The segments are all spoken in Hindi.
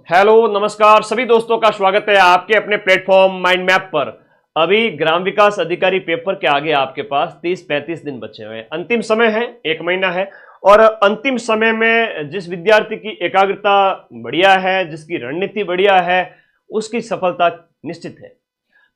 हेलो नमस्कार सभी दोस्तों का स्वागत है आपके अपने प्लेटफॉर्म माइंड मैप पर। अभी ग्राम विकास अधिकारी पेपर के आगे आपके पास 30-35 दिन बचे हुए हैं। अंतिम समय है, 1 महीना है और अंतिम समय में जिस विद्यार्थी की एकाग्रता बढ़िया है, जिसकी रणनीति बढ़िया है, उसकी सफलता निश्चित है।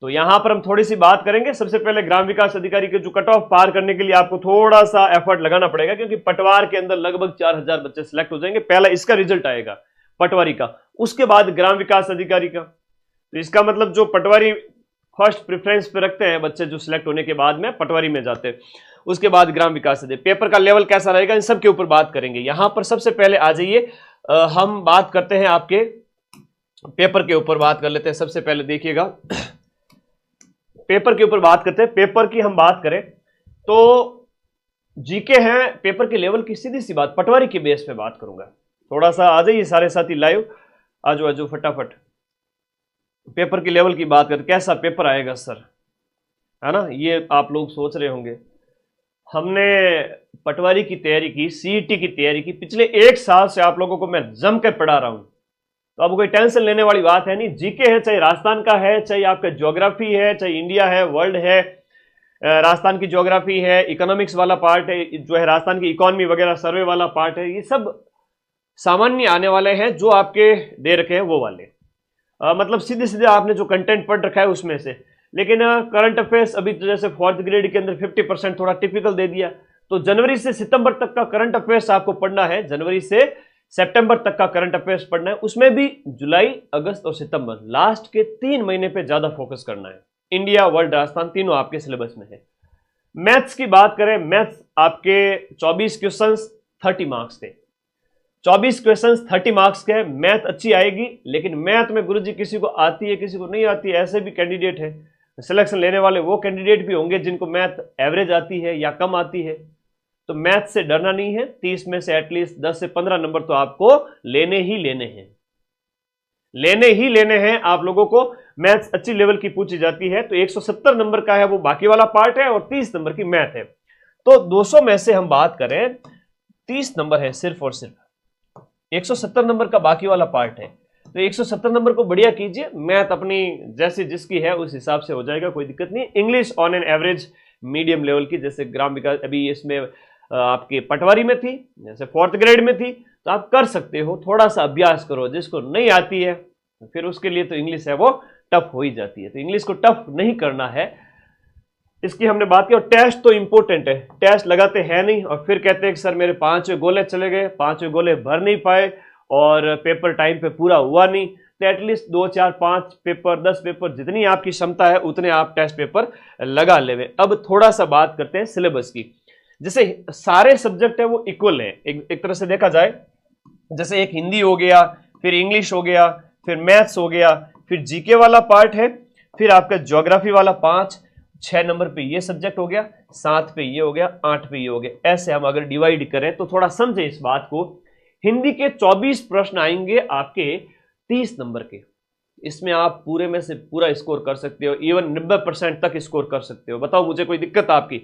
तो यहां पर हम थोड़ी सी बात करेंगे। सबसे पहले ग्राम विकास अधिकारी के जो कट ऑफ पार करने के लिए आपको थोड़ा सा एफर्ट लगाना पड़ेगा, क्योंकि पटवार के अंदर लगभग 4000 बच्चे सिलेक्ट हो जाएंगे। पहला इसका रिजल्ट आएगा पटवारी का, उसके बाद ग्राम विकास अधिकारी का। तो इसका मतलब जो पटवारी फर्स्ट प्रेफरेंस पे रखते हैं बच्चे, जो सिलेक्ट होने के बाद में पटवारी में जाते हैं, उसके बाद ग्राम विकास अधिकारी। पेपर का लेवल कैसा रहेगा, इन सब के ऊपर बात करेंगे। यहां पर सबसे पहले आ जाइए, हम बात करते हैं आपके पेपर के ऊपर बात कर लेते हैं। सबसे पहले देखिएगा, पेपर के ऊपर बात करते हैं। पेपर की हम बात करें तो जीके है पेपर के लेवल की, सीधी सी बात पटवारी के बेस पे बात करूंगा। थोड़ा सा आ जाइए सारे साथी लाइव, आजो आजो फटाफट। पेपर के लेवल की बात करते, कैसा पेपर आएगा सर, है ना, ये आप लोग सोच रहे होंगे। हमने पटवारी की तैयारी की, सीईटी की तैयारी की, पिछले 1 साल से आप लोगों को मैं जम के पढ़ा रहा हूं, तो अब कोई टेंशन लेने वाली बात है नहीं। जीके है, चाहे राजस्थान का है, चाहे आपका ज्योग्राफी है, चाहे इंडिया है, वर्ल्ड है, राजस्थान की ज्योग्राफी है, इकोनॉमिक्स वाला पार्ट है, जो है राजस्थान की इकोनॉमी वगैरह सर्वे वाला पार्ट है, ये सब सामान्य आने वाले हैं जो आपके दे रखे हैं वो वाले। मतलब सीधे सीधे आपने जो कंटेंट पढ़ रखा है उसमें से। लेकिन करंट अफेयर्स अभी तो जैसे 4th ग्रेड के अंदर 50% थोड़ा टिपिकल दे दिया, तो जनवरी से सितंबर तक का करंट अफेयर्स आपको पढ़ना है। जनवरी से सितंबर तक का करंट अफेयर्स पढ़ना है, उसमें भी जुलाई, अगस्त और सितंबर, लास्ट के 3 महीने पे ज्यादा फोकस करना है। इंडिया, वर्ल्ड, राजस्थान तीनों आपके सिलेबस में है। मैथ्स की बात करें, मैथ्स आपके 24 क्वेश्चन 30 मार्क्स थे। 24 क्वेश्चंस 30 मार्क्स के। मैथ अच्छी आएगी, लेकिन मैथ में गुरुजी किसी को आती है किसी को नहीं आती है, ऐसे भी कैंडिडेट है। सिलेक्शन लेने वाले वो कैंडिडेट भी होंगे जिनको मैथ एवरेज आती है या कम आती है। तो मैथ से डरना नहीं है, 30 में से एटलीस्ट 10 से 15 नंबर तो आपको लेने ही लेने हैं, लेने ही लेने हैं आप लोगों को। मैथ्स अच्छी लेवल की पूछी जाती है, तो 170 नंबर का है वो बाकी वाला पार्ट है, और 30 नंबर की मैथ है। तो 200 में से हम बात करें, 30 नंबर है सिर्फ और सिर्फ, 170 नंबर का बाकी वाला पार्ट है। तो 170 नंबर को बढ़िया कीजिए, मैथ अपनी जैसे जिसकी है उस हिसाब से हो जाएगा, कोई दिक्कत नहीं। English on an average medium level की, जैसे ग्राम विकास अभी इसमें आपके पटवारी में थी, जैसे 4th ग्रेड में थी, तो आप कर सकते हो। थोड़ा सा अभ्यास करो, जिसको नहीं आती है फिर उसके लिए तो इंग्लिश है वो टफ हो ही जाती है, तो इंग्लिश को टफ नहीं करना है, इसकी हमने बात की। और टेस्ट तो इंपॉर्टेंट है, टेस्ट लगाते हैं नहीं और फिर कहते हैं कि सर मेरे 5वें गोले चले गए, 5वें गोले भर नहीं पाए और पेपर टाइम पे पूरा हुआ नहीं। तो एटलीस्ट 2, 4, 5 पेपर, 10 पेपर, जितनी आपकी क्षमता है उतने आप टेस्ट पेपर लगा लेवे। अब थोड़ा सा बात करते हैं सिलेबस की। जैसे सारे सब्जेक्ट है वो इक्वल है, एक तरह से देखा जाए। जैसे एक हिंदी हो गया, फिर इंग्लिश हो गया, फिर मैथ्स हो गया, फिर जीके वाला पार्ट है, फिर आपका ज्योग्राफी वाला 5-6 नंबर पे ये सब्जेक्ट हो गया, 7 पे ये हो गया, 8 पे ये हो गया। ऐसे हम अगर डिवाइड करें तो थोड़ा समझे इस बात को। हिंदी के 24 प्रश्न आएंगे आपके 30 नंबर के, इसमें आप पूरे में से पूरा स्कोर कर सकते हो, इवन 90% तक स्कोर कर सकते हो। बताओ मुझे कोई दिक्कत आपकी?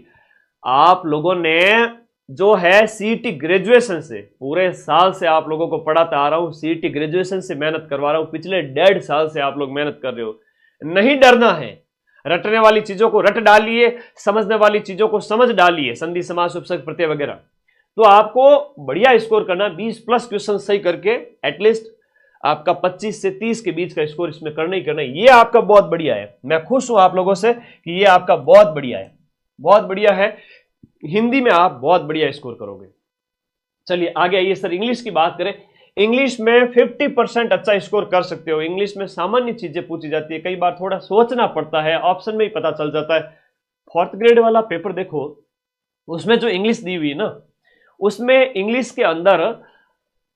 आप लोगों ने जो है सीईटी ग्रेजुएशन से, पूरे साल से आप लोगों को पढ़ाता आ रहा हूं, सीईटी ग्रेजुएशन से मेहनत करवा रहा हूं, पिछले 1.5 साल से आप लोग मेहनत कर रहे हो। नहीं डरना है, रटने वाली चीजों को रट डालिए, समझने वाली चीजों को समझ डालिए, संधि समास उपसर्ग प्रत्यय वगैरह, तो आपको बढ़िया स्कोर करना। 20+ क्वेश्चन सही करके एटलीस्ट आपका 25 से 30 के बीच का स्कोर इसमें करना ही करना है। ये आपका बहुत बढ़िया है, मैं खुश हूं आप लोगों से कि ये आपका बहुत बढ़िया है, बहुत बढ़िया है। हिंदी में आप बहुत बढ़िया स्कोर करोगे। चलिए आगे आइए सर, इंग्लिश की बात करें। इंग्लिश में 50% अच्छा स्कोर कर सकते हो। इंग्लिश में सामान्य चीजें पूछी जाती है, कई बार थोड़ा सोचना पड़ता है, ऑप्शन में ही पता चल जाता है। 4th ग्रेड वाला पेपर देखो, उसमें जो इंग्लिश दी हुई ना, उसमें इंग्लिश के अंदर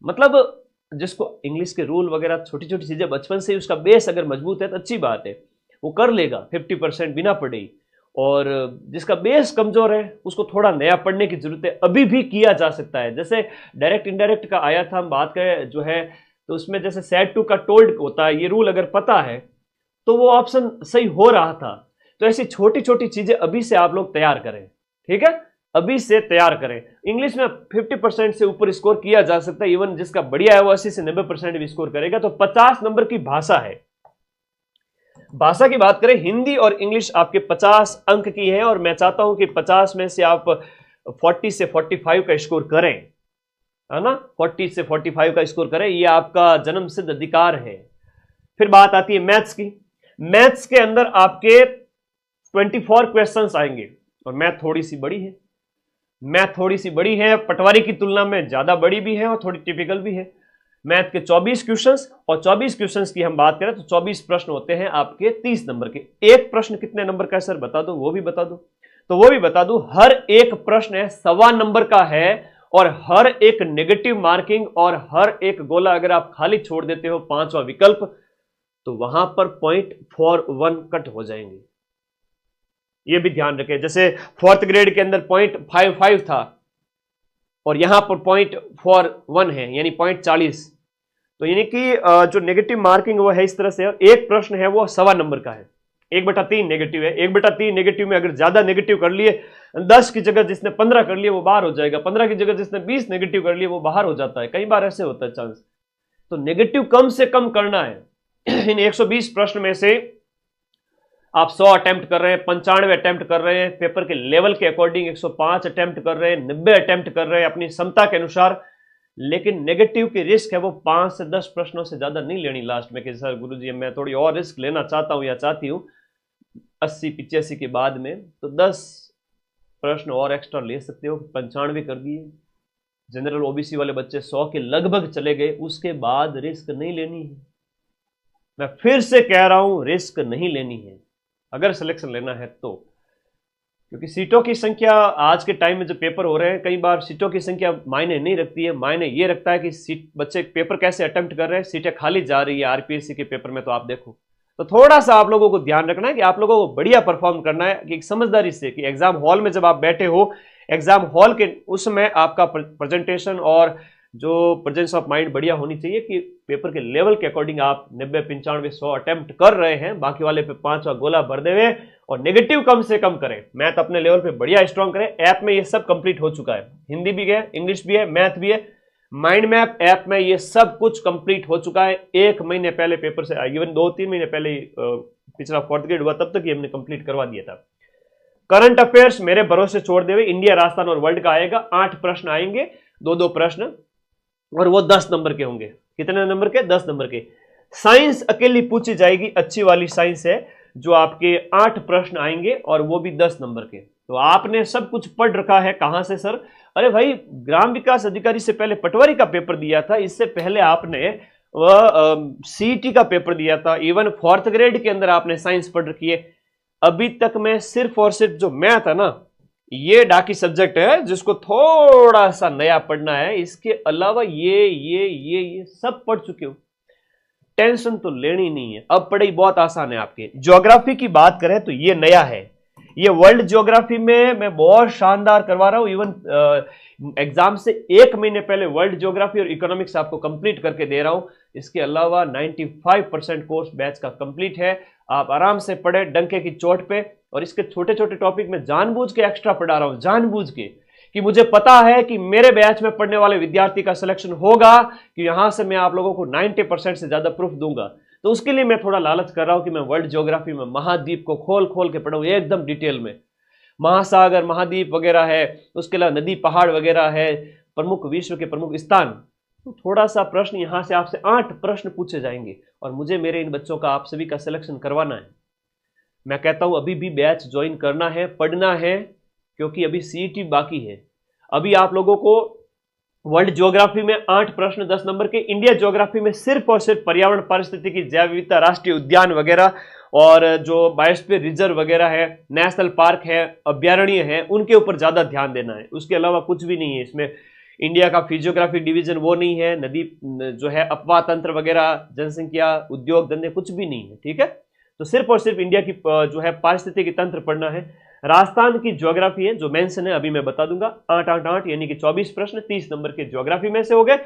मतलब जिसको इंग्लिश के रूल वगैरह छोटी छोटी चीजें बचपन से ही उसका बेस अगर मजबूत है तो अच्छी बात है, वो कर लेगा 50% बिना पढ़े ही। और जिसका बेस कमजोर है उसको थोड़ा नया पढ़ने की जरूरत है, अभी भी किया जा सकता है। जैसे डायरेक्ट इनडायरेक्ट का आया था, हम बात करें जो है, तो उसमें जैसे सेट टू का टोल्ड होता है, ये रूल अगर पता है तो वो ऑप्शन सही हो रहा था। तो ऐसी छोटी छोटी चीजें अभी से आप लोग तैयार करें, ठीक है। अभी से तैयार करें। इंग्लिश में 50% से ऊपर स्कोर किया जा सकता है, इवन जिसका बढ़िया है वो 80 से 90% भी स्कोर करेगा। तो 50 नंबर की भाषा है। भाषा की बात करें, हिंदी और इंग्लिश आपके 50 अंक की है, और मैं चाहता हूं कि 50 में से आप 40 से 45 का स्कोर करें, है ना। 40 से 45 का स्कोर करें, ये आपका जन्मसिद्ध अधिकार है। फिर बात आती है मैथ्स की। मैथ्स के अंदर आपके 24 क्वेश्चंस आएंगे, और मैथ थोड़ी सी बड़ी है। मैथ थोड़ी सी बड़ी है, पटवारी की तुलना में ज्यादा बड़ी भी है और थोड़ी टिपिकल भी है। मैथ के 24 क्वेश्चंस, और 24 क्वेश्चंस की हम बात करें तो 24 प्रश्न होते हैं आपके 30 नंबर के। एक प्रश्न कितने नंबर का है सर बता दो, वो भी बता दो। तो वो भी बता दो, हर एक प्रश्न है 1.25 नंबर का है, और हर एक नेगेटिव मार्किंग और हर एक गोला अगर आप खाली छोड़ देते हो, 5वां विकल्प, तो वहां पर 0.41 कट हो जाएंगे। ये भी ध्यान रखें। जैसे 4th ग्रेड के अंदर 0.55 था, और यहां पर 0.41 है, यानी 0.40। तो यानी कि जो नेगेटिव मार्किंग वो है इस तरह से, एक प्रश्न है वो 1.25 नंबर का है। 1/3 नेगेटिव है। 1/3 नेगेटिव में अगर ज्यादा नेगेटिव कर लिए, 10 की जगह जिसने 15 कर लिए वो बाहर हो जाएगा, 15 की जगह जिसने 20 नेगेटिव कर लिए वो बाहर हो जाता है। कई बार ऐसे होता है चांस। तो नेगेटिव कम से कम करना है। इन 120 प्रश्न में से आप 100 अटेम्प्ट कर रहे हैं, 95 अटेम्प्ट कर रहे हैं, पेपर के लेवल के अकॉर्डिंग 105 अटेम्प्ट कर रहे हैं, 90 अटेम्प्ट कर रहे हैं अपनी क्षमता के अनुसार, लेकिन नेगेटिव की रिस्क है वो 5 से 10 प्रश्नों से ज्यादा नहीं लेनी लास्ट में कि सर गुरुजी मैं थोड़ी और रिस्क लेना चाहता हूं या चाहती हूं 80-85 के बाद में, तो 10 प्रश्न और एक्स्ट्रा ले सकते हो। 95 कर दिए, जनरल ओबीसी वाले बच्चे 100 के लगभग चले गए, उसके बाद रिस्क नहीं लेनी है। मैं फिर से कह रहा हूं, रिस्क नहीं लेनी है अगर सिलेक्शन लेना है तो, क्योंकि सीटों की संख्या आज के टाइम में जो पेपर हो रहे हैं, कई बार सीटों की संख्या मायने नहीं रखती है। मायने ये रखता है कि सीट बच्चे पेपर कैसे अटेम्प्ट कर रहे हैं, सीटें खाली जा रही है आरपीएससी के पेपर में। तो आप देखो, तो थोड़ा सा आप लोगों को ध्यान रखना है कि आप लोगों को बढ़िया परफॉर्म करना है, कि समझदारी से, कि एग्जाम हॉल में जब आप बैठे हो, एग्जाम हॉल के उसमें आपका प्रेजेंटेशन और जो प्रेजेंस ऑफ माइंड बढ़िया होनी चाहिए, कि पेपर के लेवल के अकॉर्डिंग आप 90, 95, 100 अटेम्प्ट कर रहे हैं, बाकी वाले पे 5वां गोला भर देवे, और नेगेटिव कम से कम करें। मैथ अपने लेवल पे बढ़िया स्ट्रॉन्ग करें। ऐप में ये सब कंप्लीट हो चुका है, हिंदी भी है, इंग्लिश भी है, मैथ भी है। माइंड मैप ऐप में ये सब कुछ कंप्लीट हो चुका है। 1 महीने पहले पेपर से, इवन 2-3 महीने पहले पिछला 4th ग्रेड हुआ, तब तक ये हमने कंप्लीट करवा दिया था। करंट अफेयर्स मेरे भरोसे छोड़ देवे, इंडिया, राजस्थान और वर्ल्ड का आएगा। 8 प्रश्न आएंगे, 2-2 प्रश्न, और वो 10 नंबर के होंगे। कितने नंबर के? 10 नंबर के। साइंस अकेली पूछी जाएगी, अच्छी वाली साइंस है, जो आपके 8 प्रश्न आएंगे, और वो भी 10 नंबर के। तो आपने सब कुछ पढ़ रखा है। कहां से सर? अरे भाई, ग्राम विकास अधिकारी से पहले पटवारी का पेपर दिया था, इससे पहले आपने सीईटी का पेपर दिया था, इवन 4th ग्रेड के अंदर आपने साइंस पढ़ रखी है। अभी तक मैं सिर्फ और सिर्फ जो मैथ है ना, ये डाकी सब्जेक्ट है जिसको थोड़ा सा नया पढ़ना है, इसके अलावा ये सब पढ़ चुके हो। टेंशन तो लेनी नहीं है, अब पढ़ाई बहुत आसान है आपके। ज्योग्राफी की बात करें तो ये नया है, ये वर्ल्ड ज्योग्राफी में मैं बहुत शानदार करवा रहा हूं। इवन एग्जाम से 1 महीने पहले वर्ल्ड ज्योग्राफी और इकोनॉमिक्स आपको कंप्लीट करके दे रहा हूं। इसके अलावा 95% कोर्स बैच का कंप्लीट है। आप आराम से पढ़े डंके की चोट पे, और इसके छोटे छोटे टॉपिक में जानबूझ के एक्स्ट्रा पढ़ा रहा हूं, जानबूझ के, कि मुझे पता है कि मेरे बैच में पढ़ने वाले विद्यार्थी का सिलेक्शन होगा, कि यहां से मैं आप लोगों को 90% से ज्यादा प्रूफ दूंगा। तो उसके लिए मैं थोड़ा लालच कर रहा हूं कि मैं वर्ल्ड ज्योग्राफी में महाद्वीप को खोल खोल के पढ़ाऊं एकदम डिटेल में। महासागर, महाद्वीप वगैरह है, उसके अलावा नदी पहाड़ वगैरह है, प्रमुख विश्व के प्रमुख स्थान। तो थोड़ा सा प्रश्न यहां से आपसे 8 प्रश्न पूछे जाएंगे, और मुझे मेरे इन बच्चों का, आप सभी का सिलेक्शन करवाना है। मैं कहता हूं अभी भी बैच ज्वाइन करना है, पढ़ना है, क्योंकि अभी सीईटी बाकी है। अभी आप लोगों को वर्ल्ड ज्योग्राफी में 8 प्रश्न 10 नंबर के, इंडिया ज्योग्राफी में सिर्फ और सिर्फ पर्यावरण, पारिस्थितिकी, जैव विविधता, राष्ट्रीय उद्यान वगैरह, और जो बायोस्फीयर रिजर्व वगैरह है, नेशनल पार्क है, अभ्यारण्य है, उनके ऊपर ज्यादा ध्यान देना है। उसके अलावा कुछ भी नहीं है इसमें। इंडिया का फिजियोग्राफी डिवीजन वो नहीं है, नदी जो है, अपवाह तंत्र वगैरह, जनसंख्या, उद्योग धंधे, कुछ भी नहीं है। ठीक है, तो सिर्फ और सिर्फ इंडिया की जो है पारिस्थितिकी तंत्र पढ़ना है। राजस्थान की ज्योग्राफी है जो मेंशन है, अभी मैं बता दूंगा। 8-8-8 यानी कि 24 प्रश्न 30 नंबर के ज्योग्राफी में से हो गए,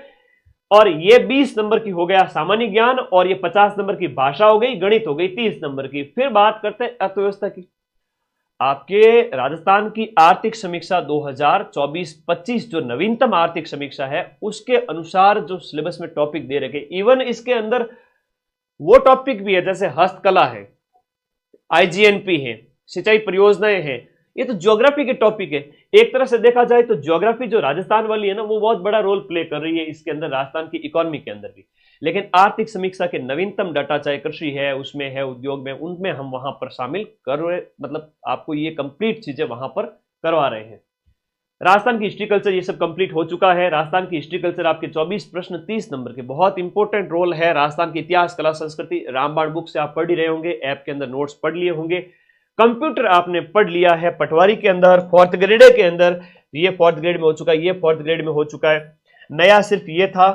और ये 20 नंबर की हो गया सामान्य ज्ञान, और ये 50 नंबर की भाषा हो गई, गणित हो गई 30 नंबर की। फिर बात करते हैं अर्थव्यवस्था की। आपके राजस्थान की आर्थिक समीक्षा 2024-25 जो नवीनतम आर्थिक समीक्षा है उसके अनुसार जो सिलेबस में टॉपिक दे रखे, इवन इसके अंदर वो टॉपिक भी है जैसे हस्तकला है, आईजीएनपी है, सिंचाई परियोजनाएं हैं, ये तो ज्योग्राफी के टॉपिक है। एक तरह से देखा जाए तो ज्योग्राफी जो राजस्थान वाली है ना, वो बहुत बड़ा रोल प्ले कर रही है इसके अंदर, राजस्थान की इकोनॉमी के अंदर भी। लेकिन आर्थिक समीक्षा के नवीनतम डाटा, चाहे कृषि है, उसमें है, उद्योग में, उनमें हम वहां पर शामिल कर रहे, मतलब आपको ये कंप्लीट चीजें वहां पर करवा रहे हैं। राजस्थान की हिस्ट्री कल्चर ये सब कंप्लीट हो चुका है। राजस्थान की हिस्ट्री कल्चर आपके 24 प्रश्न 30 नंबर के, बहुत इंपॉर्टेंट रोल है। राजस्थान की इतिहास, कला, संस्कृति, रामबाण बुक से आप पढ़ ही रहे होंगे, ऐप के अंदर नोट्स पढ़ लिए होंगे, कंप्यूटर आपने पढ़ लिया है पटवारी के अंदर, फोर्थ ग्रेड के अंदर, ये फोर्थ ग्रेड में हो चुका है, ये फोर्थ ग्रेड में हो चुका है। नया सिर्फ ये था,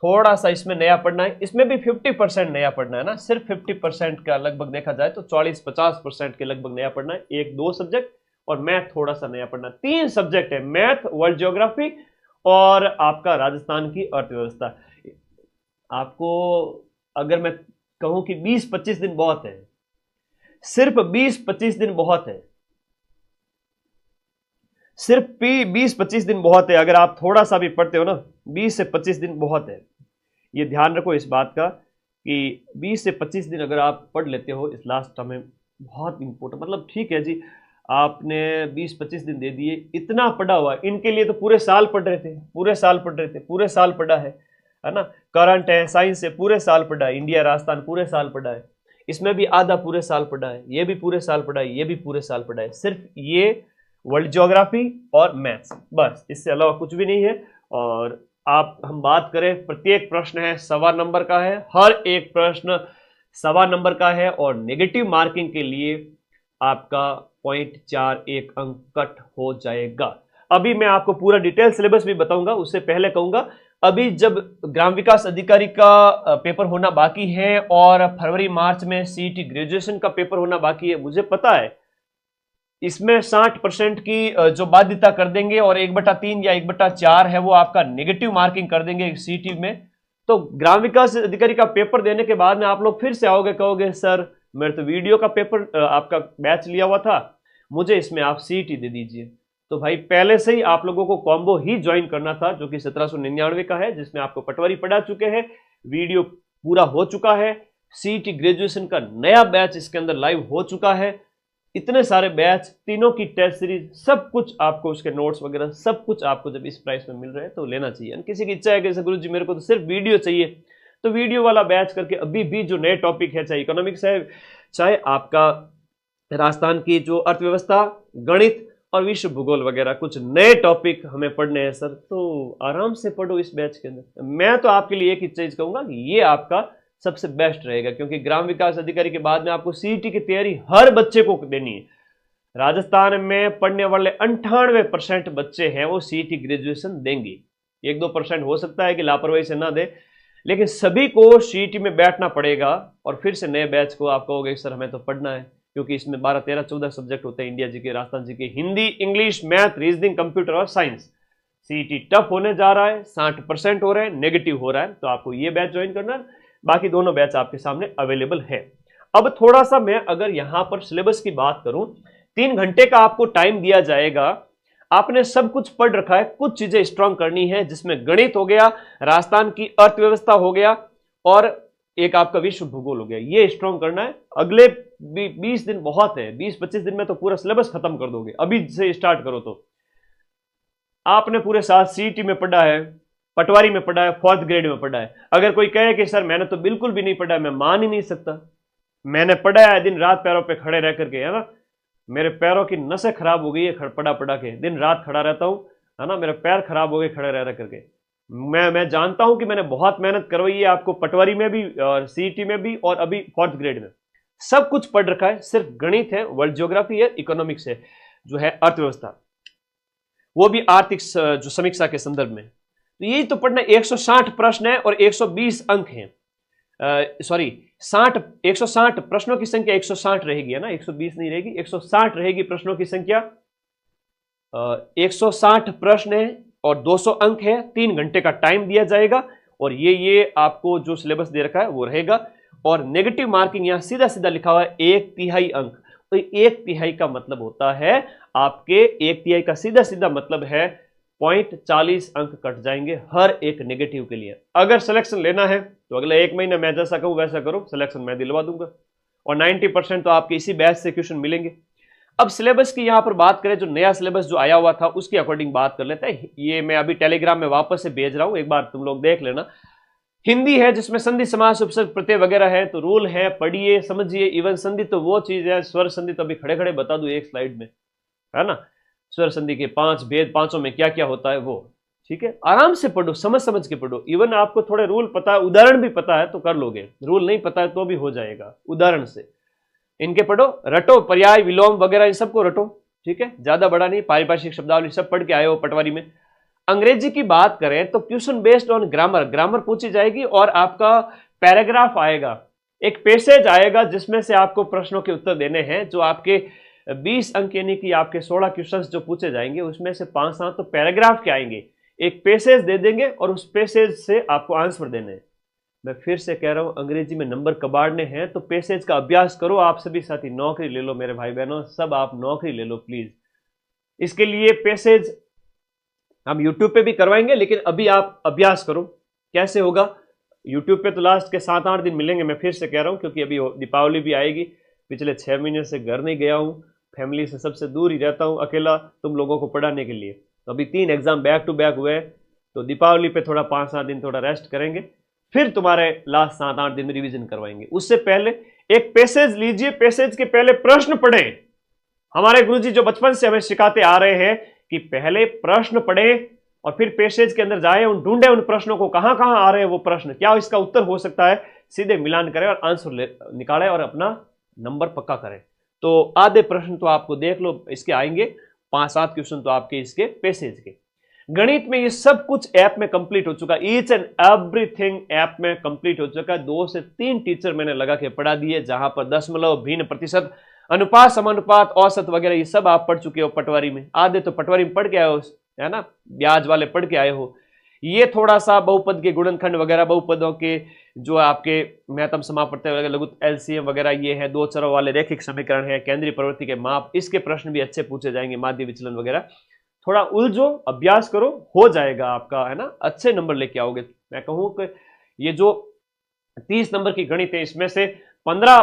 थोड़ा सा इसमें नया पढ़ना है, इसमें भी 50% नया पढ़ना है ना, सिर्फ 50% का लगभग देखा जाए तो 40-50% के लगभग नया पढ़ना है। 1-2 सब्जेक्ट और मैथ थोड़ा सा नया पढ़ना। 3 सब्जेक्ट है, मैथ, वर्ल्ड ज्योग्राफी और आपका राजस्थान की अर्थव्यवस्था। आपको अगर मैं कहूं कि 20-25 दिन बहुत है, सिर्फ 20-25 दिन बहुत है, सिर्फ 20-25 दिन बहुत है। अगर आप थोड़ा सा भी पढ़ते हो ना, 20 से 25 दिन बहुत है। ये ध्यान रखो इस बात का कि 20 से 25 दिन अगर आप पढ़ लेते हो इस लास्ट टर्म में, बहुत इंपॉर्टेंट, मतलब ठीक है जी, आपने 20-25 दिन दे दिए, इतना पढ़ा हुआ, इनके लिए तो पूरे साल पढ़ रहे थे, पूरे साल पढ़ रहे थे, पूरे साल पढ़ा है ना। करंट है, साइंस है, पूरे साल पढ़ा है, इंडिया राजस्थान पूरे साल पढ़ा है, इसमें भी आधा पूरे साल पढ़ा है, ये भी पूरे साल पढ़ा है, ये भी पूरे साल पढ़ा है। सिर्फ ये वर्ल्ड ज्योग्राफी और मैथ्स, बस, इससे अलावा कुछ भी नहीं है। और आप हम बात करें, प्रत्येक प्रश्न है 1.25 नंबर का है, हर एक प्रश्न 1.25 नंबर का है, और नेगेटिव मार्किंग के लिए आपका 0.41 अंक कट हो जाएगा। अभी मैं आपको पूरा डिटेल सिलेबस भी बताऊंगा, उससे पहले कहूंगा, अभी जब ग्राम विकास अधिकारी का पेपर होना बाकी है और फरवरी मार्च में सीईटी ग्रेजुएशन का पेपर होना बाकी है, मुझे पता है इसमें 60% की जो बाध्यता कर देंगे और 1/3 या 1/4 है वो आपका नेगेटिव मार्किंग कर देंगे सीईटी में। तो ग्राम विकास अधिकारी का पेपर देने के बाद में आप लोग फिर से आओगे, कहोगे सर मेरे तो वीडियो का पेपर आपका बैच लिया हुआ था, मुझे इसमें आप सीईटी दे दीजिए। तो भाई पहले से ही आप लोगों को कॉम्बो ही ज्वाइन करना था, जो कि 1799 का है, जिसमें आपको पटवारी पढ़ा चुके हैं, वीडियो पूरा हो चुका है, सीईटी ग्रेजुएशन का नया बैच इसके अंदर लाइव हो चुका है, इतने सारे बैच, तीनों की टेस्ट सीरीज, सब कुछ आपको, उसके नोट्स वगैरह सब कुछ आपको जब इस प्राइस में मिल रहे हैं तो लेना चाहिए। किसी की इच्छा है कि गुरु जी मेरे को तो सिर्फ वीडियो चाहिए, तो वीडियो वाला बैच करके अभी भी जो नए टॉपिक है, चाहे इकोनॉमिक्स है, चाहे आपका राजस्थान की जो अर्थव्यवस्था, गणित और विश्व भूगोल वगैरह, कुछ नए टॉपिक हमें पढ़ने हैं सर, तो आराम से पढ़ो इस बैच के अंदर। मैं तो आपके लिए एक ही चीज कहूंगा कि ये आपका सबसे बेस्ट रहेगा, क्योंकि ग्राम विकास अधिकारी के बाद में आपको सीईटी की तैयारी हर बच्चे को देनी है। राजस्थान में पढ़ने वाले 98% बच्चे हैं वो सीईटी ग्रेजुएशन देंगे। 1-2% हो सकता है कि लापरवाही से ना दे, लेकिन सभी को सीईटी में बैठना पड़ेगा। और फिर से नए बैच को आप कहोगे सर हमें तो पढ़ना है, क्योंकि इसमें 12, 13, 14 सब्जेक्ट होते हैं, इंडिया जी के, राजस्थान जी के, Hindi, English, math, reasoning, computer और साइंस। सीईटी टफ होने जा रहा है, 60% हो रहे हैं, नेगेटिव हो रहा है, तो आपको ये बैच ज्वाइन करना है। बाकी दोनों बैच आपके सामने अवेलेबल है। अब थोड़ा सा मैं अगर यहां पर सिलेबस की बात करूं, 3 घंटे का आपको टाइम दिया जाएगा, आपने सब कुछ पढ़ रखा है, कुछ चीजें स्ट्रांग करनी है, जिसमें गणित हो गया, राजस्थान की अर्थव्यवस्था हो गया और एक आपका विश्व भूगोल हो गया, ये स्ट्रांग करना है। अगले 20 दिन बहुत है, 20-25 दिन में तो पूरा सिलेबस खत्म कर दोगे। अभी से स्टार्ट करो तो आपने पूरे साथ सीईटी में पढ़ा है, पटवारी में पढ़ा है, फोर्थ ग्रेड में पढ़ा है। अगर कोई कहे कि सर मैंने तो बिल्कुल भी नहीं पढ़ा है, मैं मान ही नहीं सकता। मैंने पढ़ा है, दिन रात पैरों पे खड़े रह करके, है ना, मेरे पैरों की नसें खराब हो गई है पढ़ा पढ़ा के, दिन रात खड़ा रहता हूं, है ना, मेरे पैर खराब हो गए खड़े रह करके। मैं जानता हूं कि मैंने बहुत मेहनत करवाई है आपको, पटवारी में भी और सीईटी में भी और अभी फोर्थ ग्रेड में, सब कुछ पढ़ रखा है। सिर्फ गणित है, वर्ल्ड ज्योग्राफी है, इकोनॉमिक्स है, जो है अर्थव्यवस्था, वो भी आर्थिक जो समीक्षा के संदर्भ में। तो यही तो पढ़ना। 160 प्रश्न है और 120 अंक हैं, सॉरी 160 प्रश्नों की संख्या 160 रहेगी, है ना, 120 नहीं रहेगी, 160 रहेगी प्रश्नों की संख्या। 160 प्रश्न है और 200 अंक है, 3 घंटे का टाइम दिया जाएगा और ये आपको जो सिलेबस दे रखा है वो रहेगा। और नेगेटिव मार्किंग यहां सीधा सीधा लिखा हुआ है 1/3 अंक, तो 1/3 का मतलब होता है आपके 1/3 का सीधा सीधा मतलब है 0.40 अंक कट जाएंगे हर एक नेगेटिव के लिए। अगर सिलेक्शन लेना है तो अगले 1 महीने मैं जैसा कहूं वैसा करो, सिलेक्शन मैं दिलवा दूंगा और 90% तो आपके इसी बैच से क्वेश्चन मिलेंगे। अब सिलेबस की यहां पर बात करें, जो नया सिलेबस जो आया हुआ था उसके अकॉर्डिंग बात कर लेते हैं। ये मैं अभी टेलीग्राम में वापस से भेज रहा हूं, एक बार तुम लोग देख लेना। हिंदी है जिसमें संधि समास उपसर्ग प्रत्यय वगैरह है, तो रूल है, पढ़िए समझिए। इवन संधि तो वो चीज है, स्वर संधि तो अभी खड़े खड़े बता दूं एक स्लाइड में, है ना। स्वर संधि के 5 भेद, 5 में क्या क्या होता है वो, ठीक है। आराम से पढ़ो, समझ समझ के पढ़ो। इवन आपको थोड़े रूल पता है, उदाहरण भी पता है तो कर लोगे, रूल नहीं पता है तो भी हो जाएगा उदाहरण से। इनके पढ़ो, रटो, पर्याय विलोम वगैरह इन सबको रटो, ठीक है। ज्यादा बड़ा नहीं, पारिभाषिक शब्दावली सब पढ़ के आए हो पटवारी में। अंग्रेजी की बात करें तो question based on grammar, grammar पूछी जाएगी और आपका पैराग्राफ आएगा, एक पैसेज आएगा जिसमें से आपको प्रश्नों के उत्तर देने हैं। जो आपके 20 अंक यानी कि आपके 16 क्वेश्चंस जो पूछे जाएंगे उसमें से 5-7 तो पैराग्राफ के आएंगे, एक पैसेज दे देंगे और उस पैसेज से आपको आंसर देने हैं। मैं फिर से कह रहा हूं, अंग्रेजी में नंबर कबाड़ने हैं तो पैसेज का अभ्यास करो। आप सभी साथी नौकरी ले लो मेरे भाई बहनों, सब आप नौकरी ले लो प्लीज। इसके लिए पैसेज हम यूट्यूब पे भी करवाएंगे, लेकिन अभी आप अभ्यास करो। कैसे होगा? यूट्यूब पे तो लास्ट के 7-8 दिन मिलेंगे, मैं फिर से कह रहा हूं, क्योंकि अभी दीपावली भी आएगी। पिछले 6 महीने से घर नहीं गया हूं, फैमिली से सबसे दूर ही रहता हूं, अकेला तुम लोगों को पढ़ाने के लिए। तो अभी 3 एग्जाम बैक टू बैक हुए, तो दीपावली पे थोड़ा 5-7 दिन थोड़ा रेस्ट करेंगे, फिर तुम्हारे लास्ट 7-8 दिन में रिविजन करवाएंगे। उससे पहले एक पैसेज लीजिए, पैसेज के पहले प्रश्न पढ़ें। हमारे गुरुजी जो बचपन से हमें सिखाते आ रहे हैं कि पहले प्रश्न पढ़ें और फिर पैसेज के अंदर जाए, उन ढूंढे उन प्रश्नों को, कहां कहां आ रहे हैं वो प्रश्न, क्या इसका उत्तर हो सकता है, सीधे मिलान करें और आंसर निकालें और अपना नंबर पक्का करें। तो आधे प्रश्न तो आपको देख लो इसके आएंगे, 5-7 क्वेश्चन तो आपके इसके पैसेज के। गणित में ये सब कुछ ऐप में कंप्लीट हो चुका, ईच एंड एवरीथिंग ऐप में कंप्लीट हो चुका है। 2 से 3 टीचर मैंने लगा के पढ़ा दिए, जहां पर दशमलव, भिन्न, प्रतिशत, अनुपात, समानुपात, औसत वगैरह ये सब आप पढ़ चुके हो पटवारी में। आधे तो पटवारी में पढ़ के आए हो, है ना, ब्याज वाले पढ़ के आए हो। ये थोड़ा सा बहुपद के गुणनखंड वगैरह, बहुपदों के जो आपके महत्तम समापवर्तक वगैरह, लघु एलसीएम वगैरह ये है, 2 चरों वाले रैखिक समीकरण है, केंद्रीय प्रवृत्ति के माप, इसके प्रश्न भी अच्छे पूछे जाएंगे, माध्य विचलन वगैरह। थोड़ा उलझो, अभ्यास करो, हो जाएगा आपका, है ना, अच्छे नंबर लेके आओगे। मैं कहूं कि ये जो 30 नंबर की गणित है इसमें से 15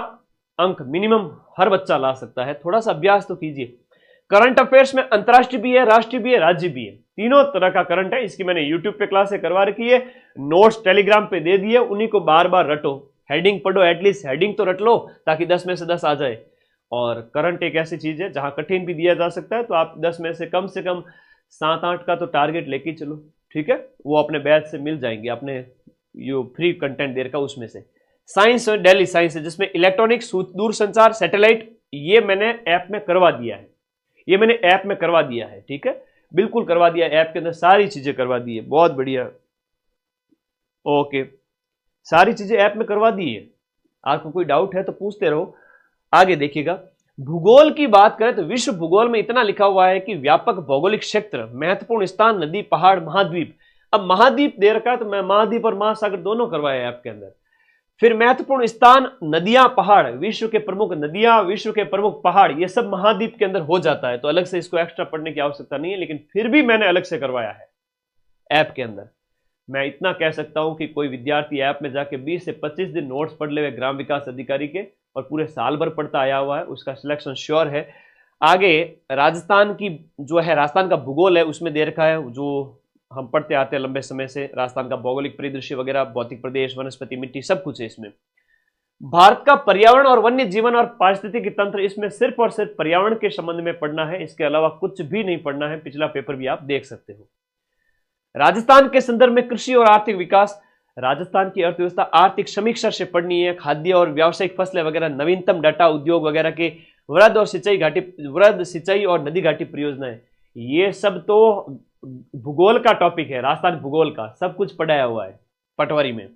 अंक मिनिमम हर बच्चा ला सकता है। थोड़ा सा अभ्यास तो कीजिए। करंट अफेयर्स में अंतरराष्ट्रीय भी है, राष्ट्रीय भी है, राज्य भी है, तीनों तरह का करंट है। इसकी मैंने यूट्यूब पे क्लासें करवा रखी है, नोट्स टेलीग्राम पे दे दिए, उन्हीं को बार बार रटो, हेडिंग पढ़ो, एटलीस्ट हेडिंग तो रट लो ताकि 10 में से 10 आ जाए। और करंट एक ऐसी चीज है जहां कठिन भी दिया जा सकता है, तो आप 10 में से कम 7-8 का तो टारगेट लेके चलो, ठीक है। वो अपने बैच से मिल जाएंगे, अपने जो फ्री कंटेंट दे रखा उसमें से। साइंस और डेली साइंस है जिसमें इलेक्ट्रॉनिक्स, दूरसंचार, सैटेलाइट, ये मैंने ऐप में करवा दिया है, ये मैंने ऐप में करवा दिया है, ठीक है, बिल्कुल करवा दिया, ऐप के अंदर सारी चीजें करवा दी है, बहुत बढ़िया, ओके, सारी चीजें ऐप में करवा दी है। आपको कोई डाउट है तो पूछते रहो। आगे देखिएगा, भूगोल की बात करें तो विश्व भूगोल में इतना लिखा हुआ है कि व्यापक भौगोलिक क्षेत्र, महत्वपूर्ण स्थान, नदी, पहाड़, महाद्वीप। अब महाद्वीप दे रखा है तो मैं महाद्वीप और महासागर दोनों करवाया ऐप के अंदर। फिर महत्वपूर्ण स्थान, नदियां, पहाड़, विश्व के प्रमुख नदियां, विश्व के प्रमुख पहाड़, ये सब महाद्वीप के अंदर हो जाता है, तो अलग से इसको एक्स्ट्रा पढ़ने की आवश्यकता नहीं है, लेकिन फिर भी मैंने अलग से करवाया है ऐप के अंदर। मैं इतना कह सकता हूं कि कोई विद्यार्थी ऐप में जाके 20 से 25 दिन नोट्स पढ़ ले ग्राम विकास अधिकारी के, और पूरे साल भर पढ़ता आया हुआ है, उसका सिलेक्शन श्योर है। आगे राजस्थान की जो है, राजस्थान का भूगोल है उसमें दे रखा है, जो हम पढ़ते आते हैं लंबे समय से, राजस्थान का भौगोलिक परिदृश्य वगैरह, भौतिक प्रदेश, वनस्पति, मिट्टी, सब कुछ है इसमें। भारत का पर्यावरण और वन्य जीवन और पारिस्थितिकी तंत्र, इसमें सिर्फ और सिर्फ पर्यावरण के संबंध में पढ़ना है, इसके अलावा कुछ भी नहीं पढ़ना है। पिछला पेपर भी आप देख सकते हो। राजस्थान के संदर्भ में कृषि और आर्थिक विकास, राजस्थान की अर्थव्यवस्था आर्थिक समीक्षा से पढ़नी है, खाद्य और व्यावसायिक फसलें वगैरह, नवीनतम डाटा, उद्योग वगैरह के, वृहद और सिंचाई घाटी, वृहद सिंचाई और नदी घाटी परियोजनाएं, ये सब तो भूगोल का टॉपिक है, राजस्थान भूगोल का सब कुछ पढ़ाया हुआ है पटवारी में।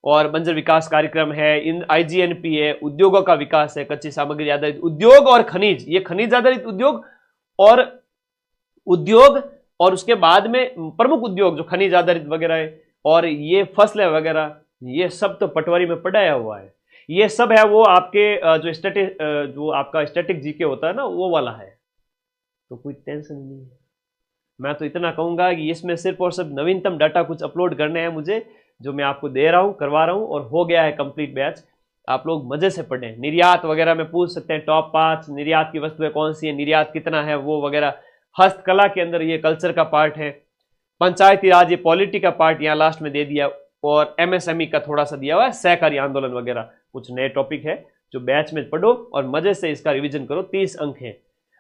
और बंजर विकास कार्यक्रम है, इन IGNP है, उद्योगों का विकास है, कच्ची सामग्री आधारित उद्योग और खनिज, ये खनिज आधारित उद्योग और उसके बाद में प्रमुख उद्योग जो खनिज आधारित वगैरह है, और ये फसलें वगैरह, ये सब तो पटवारी में पढ़ाया हुआ है। ये सब है वो आपके जो आपका स्टैटिक जीके होता है ना, वो वाला है, तो कोई टेंशन नहीं है। मैं तो इतना कहूंगा कि इसमें सिर्फ और सिर्फ नवीनतम डाटा कुछ अपलोड करने हैं मुझे, जो मैं आपको दे रहा हूं, करवा रहा हूं, और हो गया है कंप्लीट बैच। आप लोग मजे से पढ़ें। निर्यात वगैरह में पूछ सकते हैं, टॉप 5 निर्यात की वस्तुएं कौन सी है, निर्यात कितना है, वो वगैरह। हस्तकला के अंदर ये कल्चर का पार्ट है। पंचायती राज ये पॉलिटी का पार्ट यहाँ लास्ट में दे दिया, और एमएसएमई का थोड़ा सा दिया हुआ है, सहकारी आंदोलन वगैरह कुछ नए टॉपिक है जो बैच में पढ़ो और मजे से इसका रिवीजन करो। 30 अंक है।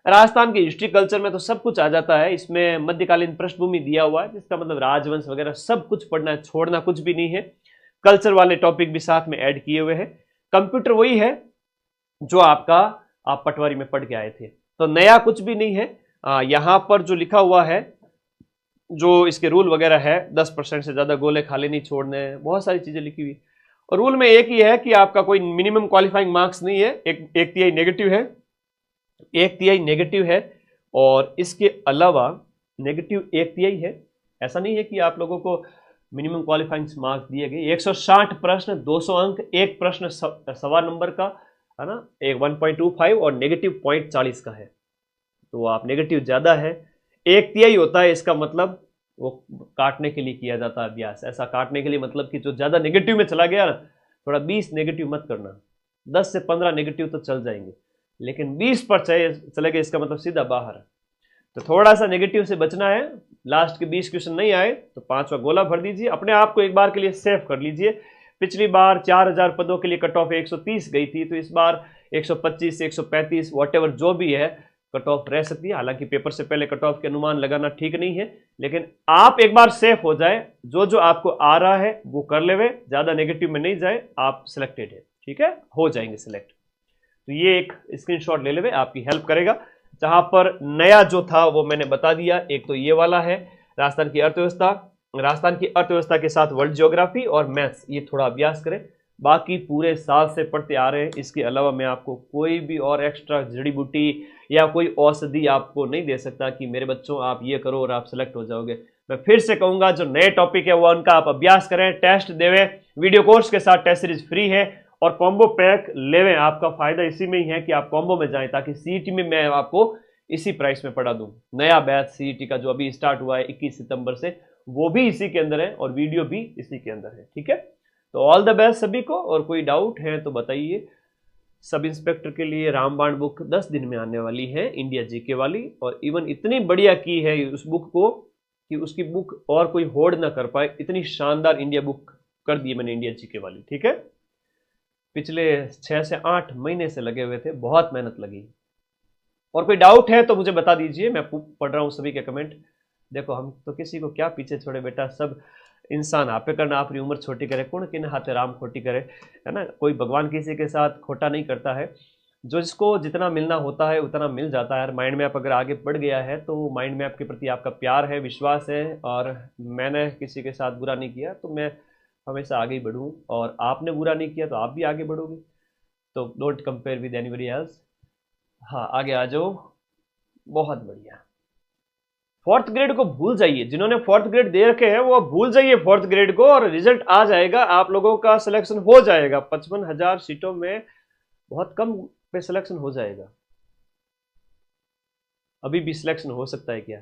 राजस्थान की हिस्ट्री कल्चर में तो सब कुछ आ जाता है, इसमें मध्यकालीन पृष्ठभूमि दिया हुआ है, जिसका मतलब राजवंश वगैरह सब कुछ पढ़ना है, छोड़ना कुछ भी नहीं है। कल्चर वाले टॉपिक भी साथ में ऐड किए हुए हैं। कंप्यूटर वही है जो आपका आप पटवारी में पढ़ के आए थे, तो नया कुछ भी नहीं है। यहां पर जो लिखा हुआ है, जो इसके रूल वगैरह है, 10% से ज्यादा गोले खाली नहीं छोड़ने, बहुत सारी चीजें लिखी हुई। और रूल में एक ही है कि आपका कोई मिनिमम क्वालिफाइंग मार्क्स नहीं है, एक तिहाई नेगेटिव है, 1/3 नेगेटिव है, और इसके अलावा नेगेटिव 1/3 है। ऐसा नहीं है कि आप लोगों को मिनिमम क्वालिफाइंग मार्क्स दिए गए। 160 प्रश्न, 200 अंक, एक प्रश्न सवा नंबर का है ना, एक 1.25 और नेगेटिव 0.40 का है, तो आप नेगेटिव ज्यादा है। 1/3 होता है, इसका मतलब वो काटने के लिए किया जाता है अभ्यास। ऐसा काटने के लिए मतलब कि जो ज्यादा नेगेटिव में चला गया ना, थोड़ा 20 नेगेटिव मत करना, 10 से 15 नेगेटिव तो चल जाएंगे, लेकिन 20 पर चले गए इसका मतलब सीधा बाहर है। तो थोड़ा सा नेगेटिव से बचना है। लास्ट के 20 क्वेश्चन नहीं आए तो 5वां गोला भर दीजिए, अपने आप को एक बार के लिए सेव कर लीजिए। पिछली बार 4000 पदों के लिए कट ऑफ 130 गई थी, तो इस बार 125 से 135 वॉटेवर जो भी है कट ऑफ रह सकती है। हालांकि पेपर से पहले कट ऑफ के अनुमान लगाना ठीक नहीं है, लेकिन आप एक बार सेफ हो जाए, जो जो आपको आ रहा है वो कर लेवे, ज्यादा नेगेटिव में नहीं जाए, आप सिलेक्टेड है, ठीक है, हो जाएंगे सिलेक्ट। तो ये एक स्क्रीनशॉट ले लेवे, आपकी हेल्प करेगा। जहां पर नया जो था वो मैंने बता दिया, एक तो ये वाला है राजस्थान की अर्थव्यवस्था, राजस्थान की अर्थव्यवस्था के साथ वर्ल्ड ज्योग्राफी और मैथ्स, ये थोड़ा अभ्यास करें। बाकी पूरे साल से पढ़ते आ रहे हैं, इसके अलावा मैं आपको कोई भी और एक्स्ट्रा जड़ी बूटी या कोई औषधि आपको नहीं दे सकता कि मेरे बच्चों आप ये करो और आप सिलेक्ट हो जाओगे। मैं फिर से कहूंगा, जो नए टॉपिक है वो उनका आप अभ्यास करें, टेस्ट देवें, वीडियो कोर्स के साथ टेस्ट सीरीज फ्री है, और कॉम्बो पैक लेवें। आपका फायदा इसी में ही है कि आप कॉम्बो में जाएं, ताकि सीईटी में मैं आपको इसी प्राइस में पढ़ा दूं। नया बैच सीईटी का जो अभी स्टार्ट हुआ है 21 सितंबर से, वो भी इसी के अंदर है और वीडियो भी इसी के अंदर है, ठीक है। तो ऑल द बेस्ट सभी को, और कोई डाउट है तो बताइए। सब इंस्पेक्टर के लिए रामबाण बुक 10 दिन में आने वाली है, इंडिया जीके वाली, और इवन इतनी बढ़िया की है उस बुक को कि उसकी बुक और कोई होड़ ना कर पाए, इतनी शानदार इंडिया बुक कर दी मैंने इंडिया जीके वाली, ठीक है। पिछले 6 से 8 महीने से लगे हुए थे, बहुत मेहनत लगी। और कोई डाउट है तो मुझे बता दीजिए, मैं पढ़ रहा हूँ सभी के कमेंट। देखो हम तो किसी को क्या पीछे छोड़े बेटा, सब इंसान आपे करना, आपकी उम्र छोटी करे, कौन किन हाथे राम खोटी करे, है ना। कोई भगवान किसी के साथ खोटा नहीं करता है, जो जिसको जितना मिलना होता है उतना मिल जाता है। माइंड मैप अगर आगे बढ़ गया है तो माइंड मैप के प्रति आपका प्यार है, विश्वास है, और मैंने किसी के साथ बुरा नहीं किया तो मैं हमेशा आगे ही बढ़ूँ, और आपने बुरा नहीं किया तो आप भी आगे बढ़ोगे। तो don't compare with anybody else. हाँ आगे आ जाओ, बहुत बढ़िया। 4th ग्रेड को भूल जाइए, जिन्होंने 4th ग्रेड दे रखे हैं वो भूल जाइए 4th ग्रेड को, और रिजल्ट आ जाएगा, आप लोगों का सिलेक्शन हो जाएगा। 55,000 सीटों में बहुत कम पे सिलेक्शन हो जाएगा। अभी भी सिलेक्शन हो सकता है क्या?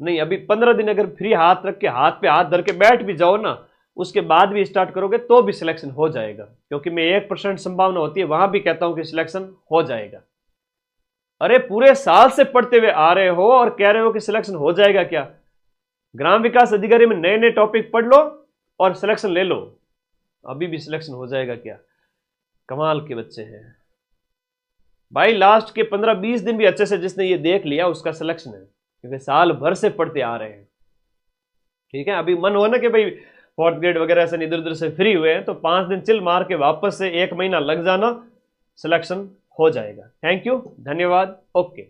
नहीं, अभी 15 दिन अगर फ्री हाथ रख के, हाथ पे हाथ धर के बैठ भी जाओ ना, उसके बाद भी स्टार्ट करोगे तो भी सिलेक्शन हो जाएगा, क्योंकि मैं 1% संभावना होती है, वहां भी कहता हूं कि सिलेक्शन हो जाएगा। अरे पूरे साल से पढ़ते हुए आ रहे हो और कह रहे हो कि सिलेक्शन हो जाएगा क्या? ग्राम विकास अधिकारी में नए नए टॉपिक पढ़ लो और सिलेक्शन ले लो, अभी भी सिलेक्शन हो जाएगा क्या? कमाल के बच्चे हैं भाई। लास्ट के 15-20 दिन भी अच्छे से जिसने ये देख लिया उसका सिलेक्शन है, क्योंकि साल भर से पढ़ते आ रहे हैं, ठीक है। अभी मन हो ना कि भाई 4th ग्रेड वगैरह से इधर उधर से फ्री हुए हैं, तो 5 दिन चिल मार के वापस से 1 महीना लग जाना, सिलेक्शन हो जाएगा। थैंक यू, धन्यवाद, ओके।